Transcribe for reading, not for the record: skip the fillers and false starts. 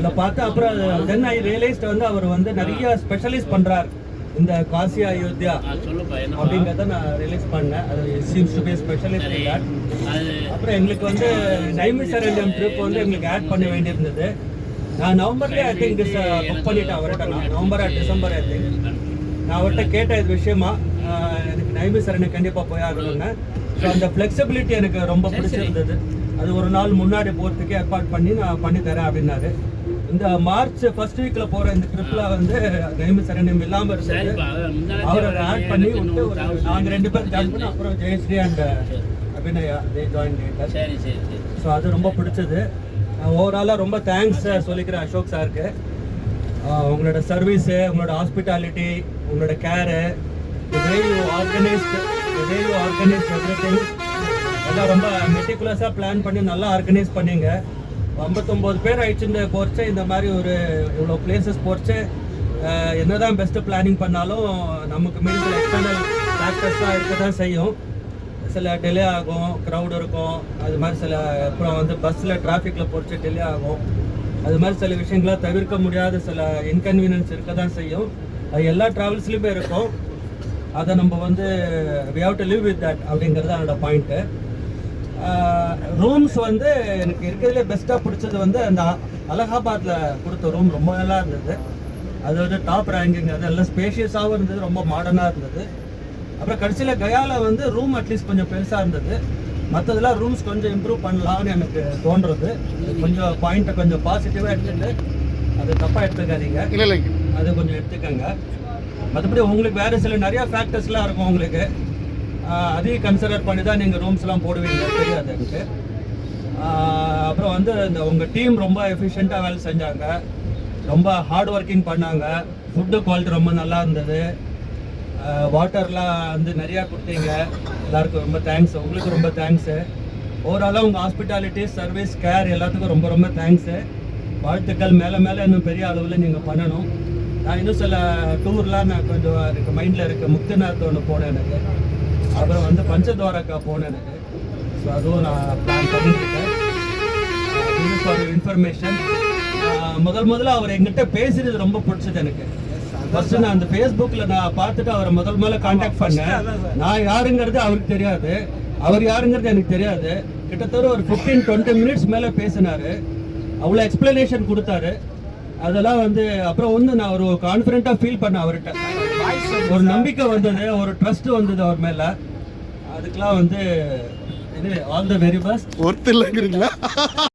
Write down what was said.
அதில் பார்த்து அப்புறம் தென் ஐ ரியலைஸ்ட் வந்து அவர் வந்து நிறைய ஸ்பெஷலைஸ் பண்ணுறார் இந்த காசி அயோத்தியா அப்படிங்கிறத நான் ரிலீஸ் பண்ணேன். அது seems to be specialist in that. அப்புறம் எங்களுக்கு வந்து நைமிசாரண்யம் ட்ரிப் வந்து எங்களுக்கு ஆட் பண்ண வேண்டியிருந்தது. நான் நவம்பர்லேயே ஐ திங்க் புக் பண்ணிட்டேன் அவர்கிட்ட. நான் நவம்பர் டிசம்பர் ஐ திங்க் நான் அவர்கிட்ட கேட்டேன் இது விஷயமா எனக்கு நைமிசாரண்யம் கண்டிப்பாக போய் ஆகணும்னு. ஸோ அந்த ஃப்ளெக்சிபிலிட்டி எனக்கு ரொம்ப பிடிச்சிருந்தது. அது ஒரு நாள் முன்னாடி போகிறதுக்கு ஏற்பாடு பண்ணி நான் பண்ணி தரேன் அப்படின்னாரு. இந்த மார்ச் ஃபர்ஸ்ட் வீக்ல போற இந்த ட்ரிப்ல வந்து நைமிசாரண்யம் இல்லாம இருந்தது. அவரை ஆட் பண்ணி விட்டு நாங்க 2 பேரும் ஜாயின் பண்ணி அப்புறம் Jayashree and Abhinaya they join later. So அது ரொம்ப பிடிச்சது. ஓவராலாக ரொம்ப தேங்க்ஸ் சொல்லிக்கிறேன் அசோக் சாருக்கு. உங்களோட சர்வீஸு, உங்களோட ஹாஸ்பிட்டாலிட்டி, உங்களோட கேரு, ஆர்கனைஸ் எவ்ரிதிங் எல்லாம் ரொம்ப மெட்டிகுலஸாக பிளான் பண்ணி நல்லா ஆர்கனைஸ் பண்ணீங்க. 59 பேர் ஆயிடுச்சு இந்த போர்ச்சு. இந்த மாதிரி ஒரு இவ்வளோ பிளேசஸ் போர்ச்சு என்னதான் பெஸ்ட்டு பிளானிங் பண்ணாலும் நமக்கு மீறி சில எக்ஸ்டர்னல் ஃபேக்டர்ஸ்லாம் இருக்க தான் செய்யும். சில டிலே ஆகும், க்ரௌட் இருக்கும், அது மாதிரி சில அப்புறம் வந்து பஸ்ஸில் டிராஃபிக்கில் போர்ச்சு டிலே ஆகும். அது மாதிரி சில விஷயங்களாக தவிர்க்க முடியாத சில இன்கன்வீனியன்ஸ் இருக்க தான் செய்யும். அது எல்லா ட்ராவல்ஸ்லையுமே இருக்கும். அதை நம்ம வந்து we have to live with that அப்படிங்கிறது என்னோட பாயிண்ட்டு. ரூம்ஸ் வந்து எனக்கு இருக்கிறதுலே பெஸ்ட்டாக பிடிச்சது வந்து அந்த அலகாபாத்தில் கொடுத்த ரூம் ரொம்ப நல்லா இருந்தது. அது வந்து டாப் ரேங்கிங். அது எல்லாம் ஸ்பேஷியஸாகவும் இருந்தது, ரொம்ப மாடர்னாக இருந்தது. அப்புறம் கடைசியில் கயாவில் வந்து ரூம் அட்லீஸ்ட் கொஞ்சம் பெருசாக இருந்தது. மற்றதெல்லாம் ரூம்ஸ் கொஞ்சம் இம்ப்ரூவ் பண்ணலான்னு எனக்கு தோன்றுறது. கொஞ்சம் பாயிண்ட்டை கொஞ்சம் பாசிட்டிவாக எடுத்துட்டு அது தப்பாக எடுத்துக்காதீங்க, அது கொஞ்சம் எடுத்துக்கோங்க. மற்றபடி உங்களுக்கு வேறு சில நிறையா ஃபேக்டர்ஸ்லாம் இருக்கும் உங்களுக்கு, அதையும் கன்சிடர் பண்ணி தான் நீங்கள் ரூம்ஸ்லாம் போடுவீங்க, தெரியாது எனக்கு. அப்புறம் வந்து இந்த உங்கள் டீம் ரொம்ப எஃபிஷியண்ட்டாக வேலை செஞ்சாங்க, ரொம்ப ஹார்ட் ஒர்க்கிங் பண்ணாங்க. ஃபுட்டு குவாலிட்டி ரொம்ப நல்லா இருந்தது. வாட்டர்லாம் வந்து நிறையா கொடுத்தீங்க. எல்லாருக்கும் ரொம்ப தேங்க்ஸ். உங்களுக்கு ரொம்ப தேங்க்ஸு. ஓவராலாக உங்கள் ஹாஸ்பிட்டாலிட்டி, சர்வீஸ், கேர் எல்லாத்துக்கும் ரொம்ப ரொம்ப தேங்க்ஸு. வாழ்த்துக்கள். மேலே மேலே இன்னும் பெரிய அளவில் நீங்கள் பண்ணணும். நான் இன்னும் சில டூர்லாம் நான் கொஞ்சம் எனக்கு மைண்டில் இருக்குது. முக்திநாத் ஒன்று போனேன் எனக்கு. அப்புறம் வந்து பஞ்சத்வாரக்கா போனேன் எனக்கு. ஸோ அதுவும் நான் பிளான் பண்ணிட்டுருக்கேன். இது ஃபார் இன்ஃபர்மேஷன். முதல்ல அவர் எங்கிட்ட பேசுகிறது ரொம்ப பிடிச்சது எனக்கு. ஃபர்ஸ்ட் நான் அந்த ஃபேஸ்புக்கில் நான் பார்த்துட்டு அவரை முதல்ல கான்டாக்ட் பண்ணேன். நான் யாருங்கிறது அவருக்கு தெரியாது, அவர் யாருங்கிறது எனக்கு தெரியாது. கிட்டத்தட்ட ஒரு 15-20 மினிட்ஸ் மேலே பேசினார். அவ்வளோ எக்ஸ்பிளனேஷன் கொடுத்தாரு. அதெல்லாம் வந்து அப்புறம் வந்து நான் ஒரு கான்ஃபிடென்ட்டாக ஃபீல் பண்ணேன் அவர்கிட்ட. ஒரு நம்பிக்கை வந்தது, ஒரு ட்ரஸ்ட் வந்தது அவர் மேலே. அதுக்கெலாம் வந்து all the very best. Worth இல்லைங்கிறீங்களா?